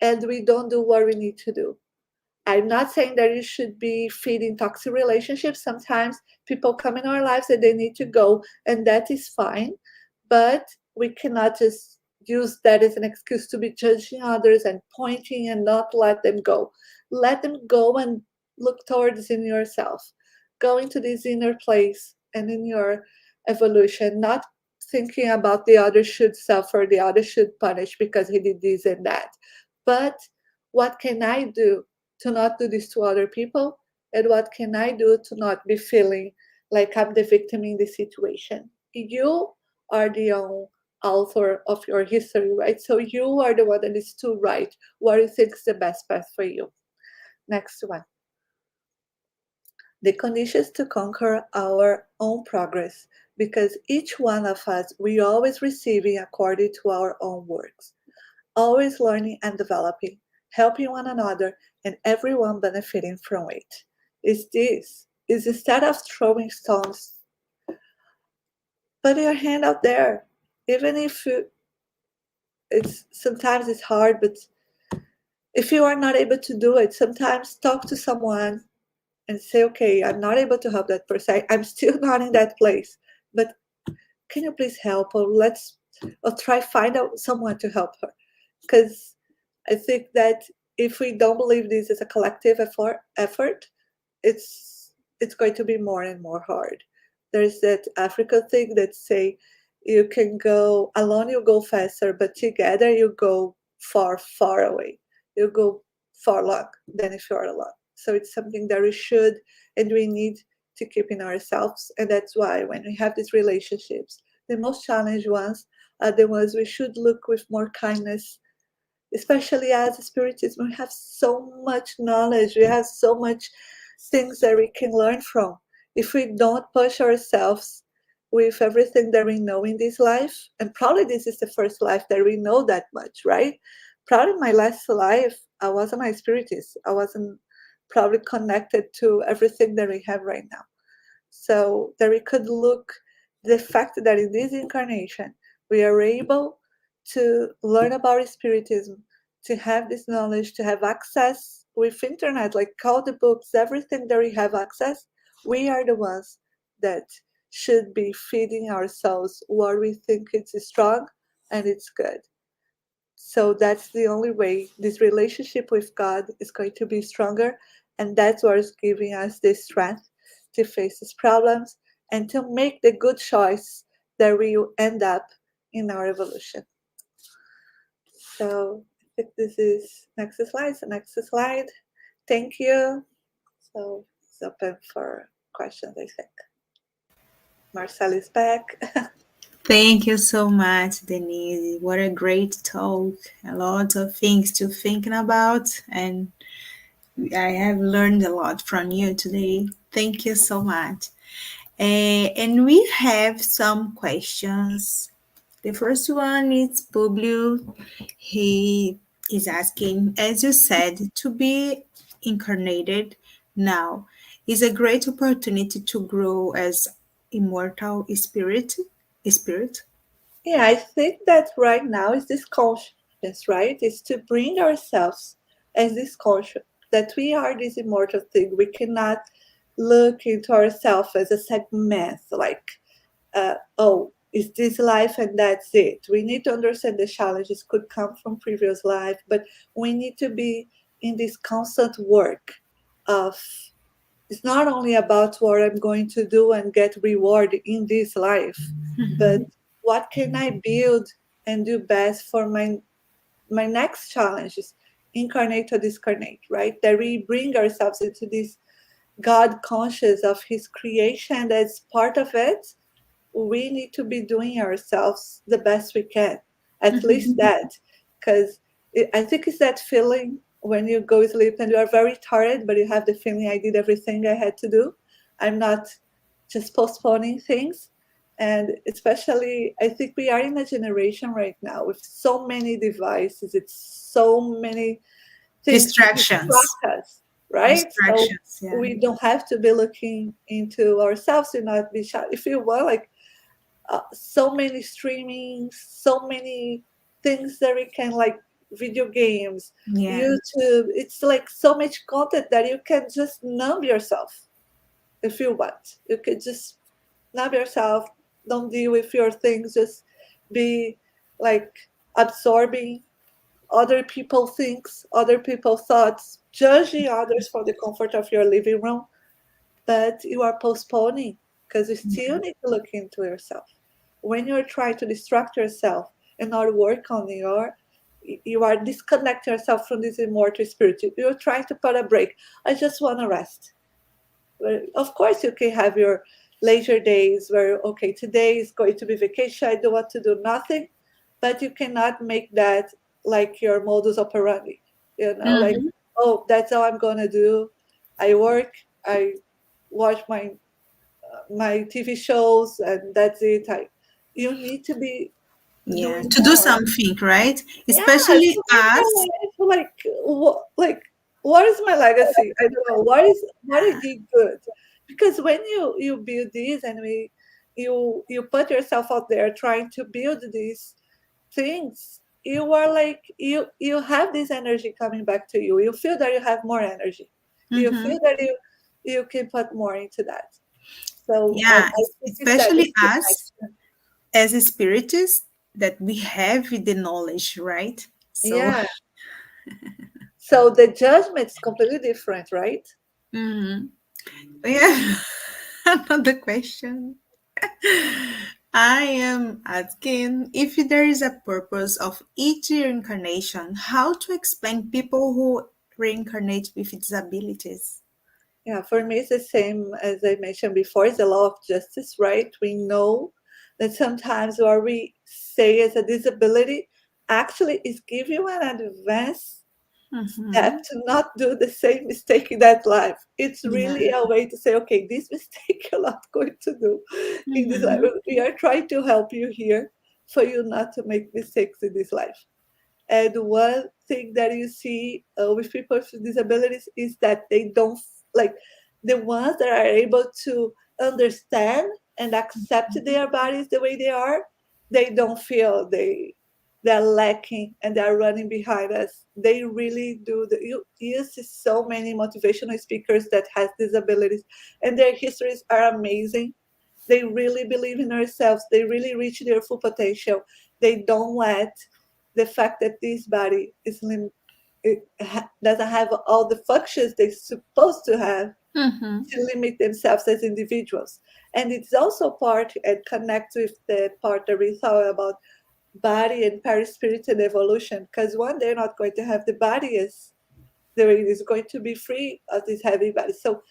and we don't do what we need to do. I'm not saying that you should be feeding toxic relationships. Sometimes people come in our lives and they need to go, and that is fine. But we cannot just use that as an excuse to be judging others and pointing and not let them go. Let them go and look towards in yourself. Go into this inner place and in your evolution, not thinking about the other should suffer, the other should punish because he did this and that. But what can I do to not do this to other people? And what can I do to not be feeling like I'm the victim in this situation? You are the own author of your history, right? So you are the one that is to write what you think is the best path for you. Next one. The conditions to conquer our own progress, because each one of us, we always receiving according to our own works, always learning and developing, helping one another, and everyone benefiting from it. Is this, is instead of throwing stones, put your hand out there. Even if it's sometimes it's hard, but if you are not able to do it, sometimes talk to someone and say, okay, I'm not able to help that person. I'm still not in that place, but can you please help? Or try find out someone to help her. Because I think that if we don't believe this is a collective effort, it's going to be more and more hard. There's that African thing that say you can go alone, you go faster, but together you go far, far away. You go far long than if you're alone. So it's something that we should and we need to keep in ourselves. And that's why when we have these relationships, the most challenged ones are the ones we should look with more kindness, especially as Spiritism. We have so much knowledge, we have so much things that we can learn from. If we don't push ourselves with everything that we know in this life, and probably this is the first life that we know that much, right? Probably my last life, I wasn't a spiritist. I wasn't probably connected to everything that we have right now. So that we could look the fact that in this incarnation we are able to learn about spiritism, to have this knowledge, to have access with internet, like all the books, everything that we have access. We are the ones that should be feeding ourselves what we think it's strong and it's good. So that's the only way this relationship with God is going to be stronger, and that's what is giving us the strength to face these problems and to make the good choice that we will end up in our evolution. So I think this is next slide. So next slide. Thank you. So it's open for questions, I think. Marcel is back. Thank you so much, Denise. What a great talk. A lot of things to thinking about, and I have learned a lot from you today. Thank you so much. And we have some questions. The first one is Publio. He is asking, as you said, to be incarnated now is a great opportunity to grow as immortal spirit. Yeah, I think that right now is this consciousness, right? Is to bring ourselves as this conscious that we are this immortal thing. We cannot look into ourselves as a segment, like, oh, is this life and that's it. We need to understand the challenges could come from previous life, but we need to be in this constant work of, it's not only about what I'm going to do and get reward in this life, but Mhm. what can I build and do best for my next challenges, incarnate or discarnate, right? That we bring ourselves into this God conscious of His creation. That's part of it. We need to be doing ourselves the best we can, at least Mhm. that, because I think it's that feeling when you go to sleep and you are very tired, but you have the feeling I did everything I had to do. I'm not just postponing things. And especially, I think we are in a generation right now with so many devices, it's so many things to Distractions. distract us, right? So Distractions, yeah. we don't have to be looking into ourselves to not be shy. If you want, like, so many streaming, so many things that we can, like video games, Yeah. YouTube. It's like so much content that you can just numb yourself if you want. You can just numb yourself, don't deal with your things, just be like absorbing other people things, other people thoughts, judging others for the comfort of your living room, but you are postponing because you still Yeah. need to look into yourself. When you're trying to distract yourself and not work on you are disconnect yourself from this immortal spirit. You're trying to put a break. I just want to rest. Well, of course, you can have your leisure days where, okay, today is going to be vacation. I don't want to do nothing, but you cannot make that like your modus operandi. Like, Mhm. oh, that's how I'm going to do. I work, I watch my TV shows, and that's it. You need to be Yeah. doing To do more. something, right? Yeah, Especially to make your us. life like what is my legacy? I don't know. What I did good? Because when you build this and you put yourself out there trying to build these things, you are like you have this energy coming back to you. You feel that you have more energy. You feel Mhm. that you can put more into that. So Yeah, I think it's that especially us disconnection. as a spiritist that we have the knowledge, right? So, Yeah. So the judgment is completely different, right? mhm. Yeah. Another question. I am asking if there is a purpose of each reincarnation, how to explain people who reincarnate with disabilities. Yeah, for me, it's the same as I mentioned before. It's the law of justice, right? We know that sometimes what we say as a disability actually is give you an advance step Mm-hmm. to not do the same mistake in that life. It's Yeah. really a way to say, okay, this mistake you're not going to do in this life. Mm-hmm. We are trying to help you here for you not to make mistakes in this life. And one thing that you see with people with disabilities is that they don't like the ones that are able to understand and accept their bodies the way they are. They don't feel they're lacking and they're running behind us. They really do. You see so many motivational speakers that has disabilities, and their histories are amazing. They really believe in themselves. They really reach their full potential. They don't let the fact that this body doesn't have all the functions they're supposed to have Mm-hmm. to limit themselves as individuals. And it's also part and connects with the part that we thought about body and perispirit and evolution, because one, they're not going to have the body as the way it is going to be free of this heavy body. So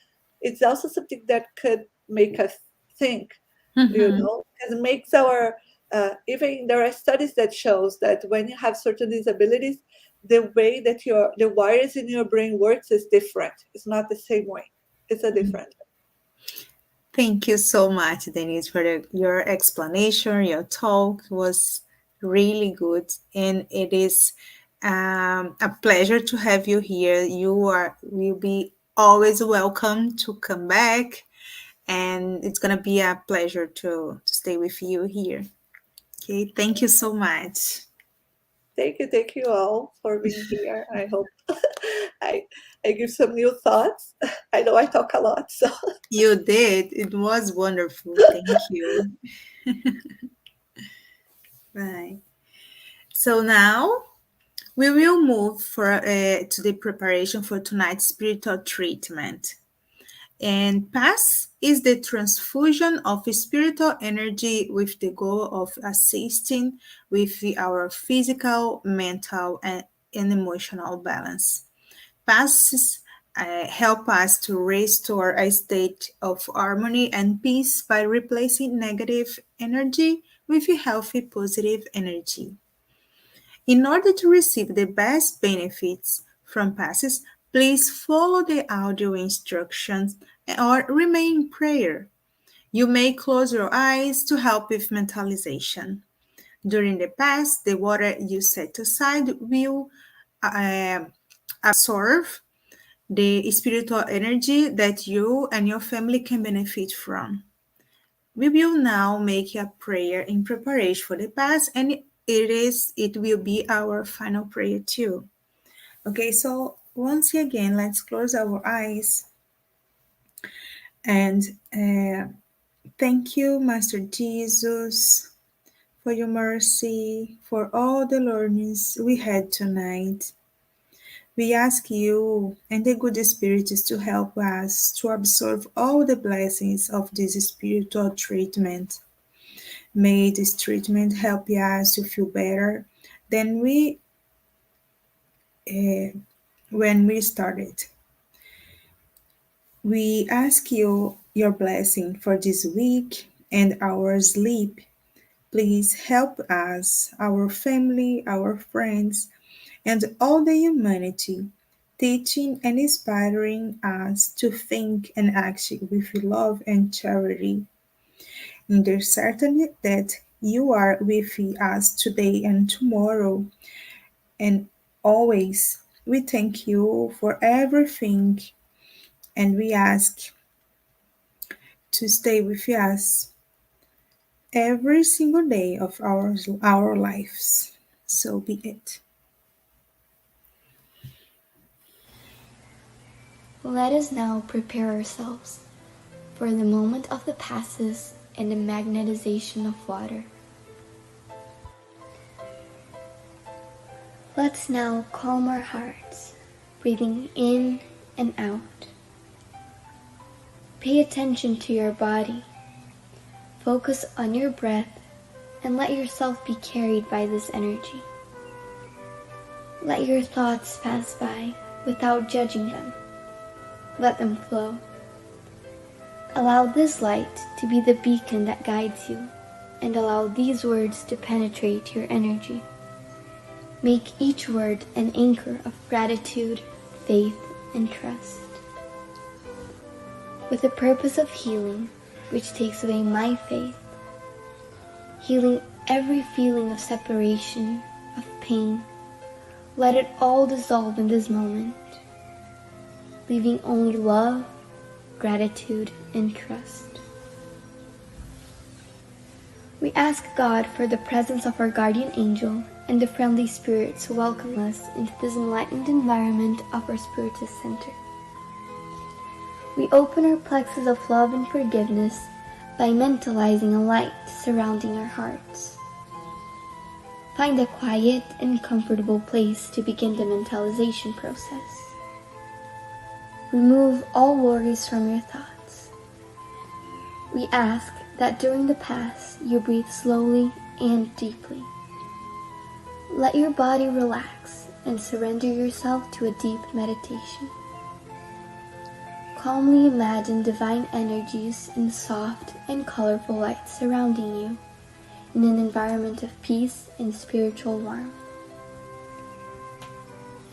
it's also something that could make us think, Mm-hmm. because it makes our even there are studies that shows that when you have certain disabilities, the way that the wires in your brain works is different. It's not the same way. It's a different. Thank you so much, Denise, for your explanation. Your talk was really good, and it is a pleasure to have you here. You are will be always welcome to come back, and it's gonna be a pleasure to stay with you here. Okay, thank you so much. Thank you all for being here. I hope I I give some new thoughts. I know I talk a lot, so You did. It was wonderful. Thank you. Bye. So now we will move to the preparation for tonight's spiritual treatment. And PASS is the transfusion of spiritual energy with the goal of assisting with our physical, mental, and emotional balance. PASS help us to restore a state of harmony and peace by replacing negative energy with healthy, positive energy. In order to receive the best benefits from passes, please follow the audio instructions or remain in prayer. You may close your eyes to help with mentalization. During the pass, the water you set aside will absorb the spiritual energy that you and your family can benefit from. We will now make a prayer in preparation for the pass, and it will be our final prayer too. Okay, so once again, let's close our eyes and thank you, Master Jesus, for your mercy, for all the learnings we had tonight. We ask you and the good spirits to help us to absorb all the blessings of this spiritual treatment. May this treatment help us to feel better than we when we started. We ask you your blessing for this week and our sleep. Please help us, our family, our friends, and all the humanity, teaching and inspiring us to think and act with love and charity. In the certainty that you are with us today and tomorrow and always. We thank you for everything and we ask to stay with us every single day of our lives. So be it. Let us now prepare ourselves for the moment of the passes and the magnetization of water. Let's now calm our hearts, breathing in and out. Pay attention to your body. Focus on your breath and let yourself be carried by this energy. Let your thoughts pass by without judging them. Let them flow. Allow this light to be the beacon that guides you, and allow these words to penetrate your energy. Make each word an anchor of gratitude, faith, and trust. With the purpose of healing, which takes away my faith, healing every feeling of separation, of pain, let it all dissolve in this moment, leaving only love, gratitude, and trust. We ask God for the presence of our guardian angel and the friendly spirits who welcome us into this enlightened environment of our Spiritist Center. We open our plexus of love and forgiveness by mentalizing a light surrounding our hearts. Find a quiet and comfortable place to begin the mentalization process. Remove all worries from your thoughts. We ask that during the pass you breathe slowly and deeply. Let your body relax and surrender yourself to a deep meditation. Calmly imagine divine energies in soft and colorful light surrounding you in an environment of peace and spiritual warmth.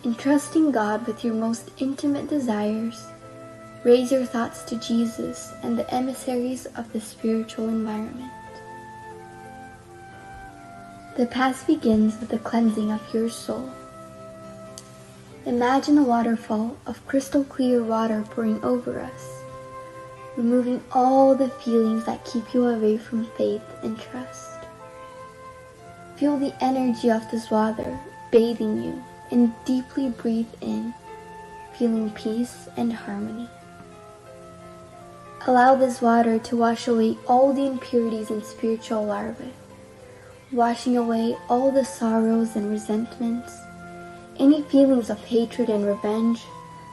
Entrusting God with your most intimate desires, raise your thoughts to Jesus and the emissaries of the spiritual environment. The pass begins with the cleansing of your soul. Imagine a waterfall of crystal clear water pouring over us, removing all the feelings that keep you away from faith and trust. Feel the energy of this water bathing you and deeply breathe in, feeling peace and harmony. Allow this water to wash away all the impurities and spiritual larvae, washing away all the sorrows and resentments, any feelings of hatred and revenge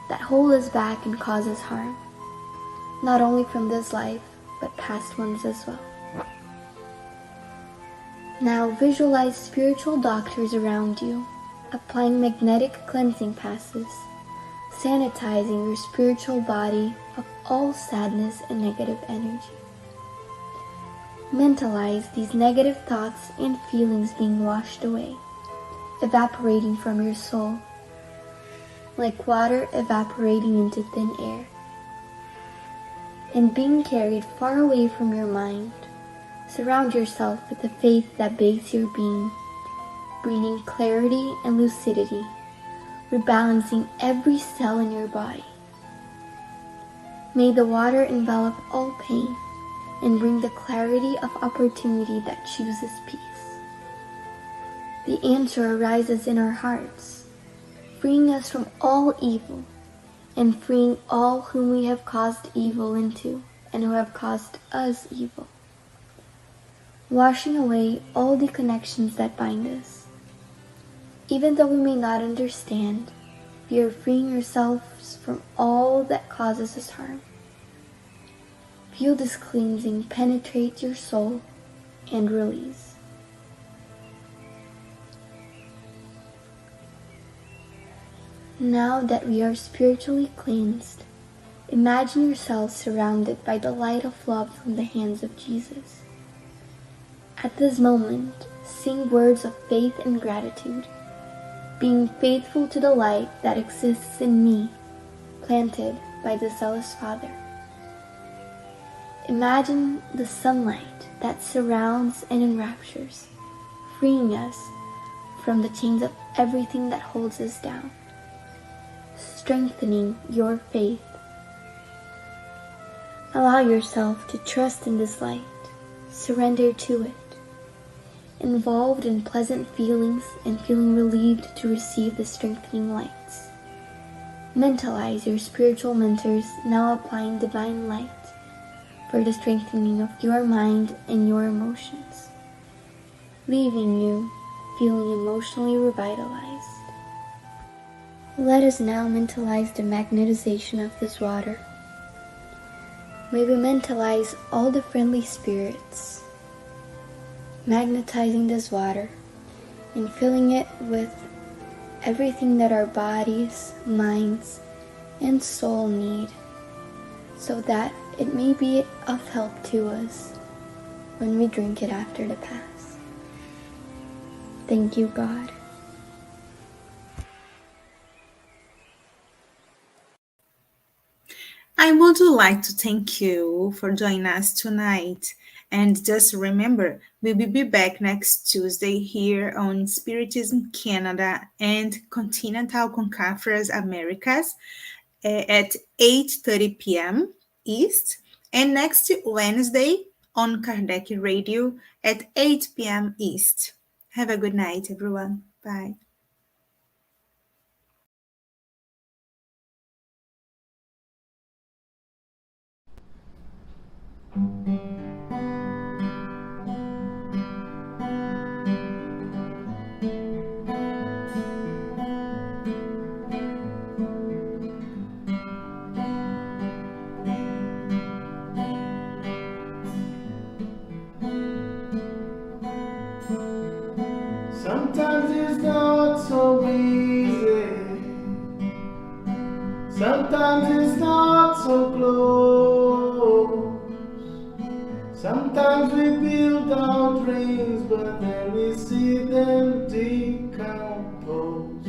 that hold us back and cause us harm, not only from this life, but past ones as well. Now visualize spiritual doctors around you, applying magnetic cleansing passes, sanitizing your spiritual body of all sadness and negative energy. Mentalize these negative thoughts and feelings being washed away, evaporating from your soul, like water evaporating into thin air, and being carried far away from your mind. Surround yourself with the faith that bathes your being, bringing clarity and lucidity, rebalancing every cell in your body. May the water envelop all pain and bring the clarity of opportunity that chooses peace. The answer arises in our hearts, freeing us from all evil and freeing all whom we have caused evil into and who have caused us evil. Washing away all the connections that bind us. Even though we may not understand, we are freeing ourselves from all that causes us harm. Feel this cleansing penetrate your soul and release. Now that we are spiritually cleansed, imagine yourself surrounded by the light of love from the hands of Jesus. At this moment, sing words of faith and gratitude, being faithful to the light that exists in me, planted by the zealous Father. Imagine the sunlight that surrounds and enraptures, freeing us from the chains of everything that holds us down, strengthening your faith. Allow yourself to trust in this light, surrender to it, involved in pleasant feelings and feeling relieved to receive the strengthening lights. Mentalize your spiritual mentors now applying divine light for the strengthening of your mind and your emotions, leaving you feeling emotionally revitalized. Let us now mentalize the magnetization of this water. May we mentalize all the friendly spirits, magnetizing this water and filling it with everything that our bodies, minds, and soul need, so that it may be of help to us when we drink it after the Pass. Thank you, God. I would like to thank you for joining us tonight. And just remember, we will be back next Tuesday here on Spiritism Canada and Continental Conference Americas at 8:30 p.m. East, and next Wednesday on Kardec Radio at 8 p.m. East. Have a good night, everyone. Bye. Sometimes it's not so easy. Sometimes it's not so close. Sometimes we build our dreams, but then we see them decompose.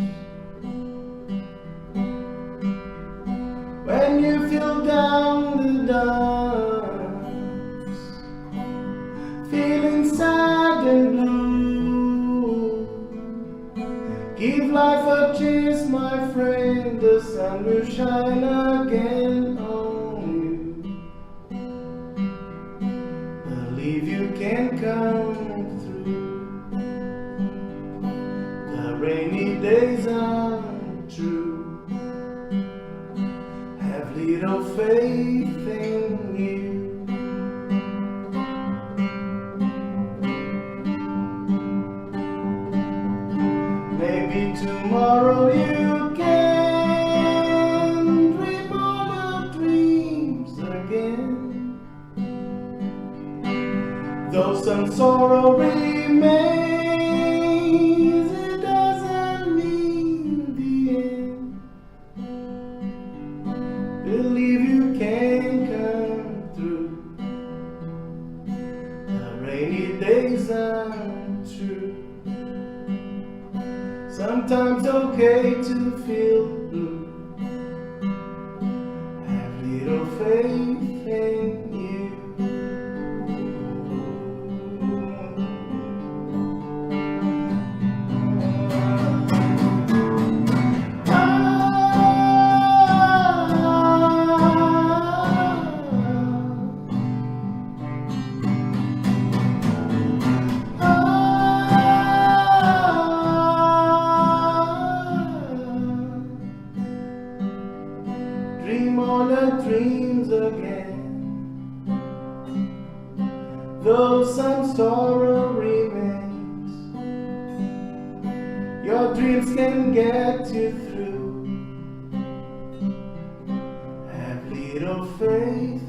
When you feel down the dumps, feeling sad and blue, give life a chance, my friend, the sun will shine again on you. Believe you can come through. The rainy days are true. Have little faith in you. Tomorrow you can dream all your dreams again. Though some sorrow remains, it doesn't mean the end. Believe you can come through. The rainy days are true. Sometimes okay to feel blue. Have little faith in you. Dream all your dreams again. Though some sorrow remains, your dreams can get you through. Have little faith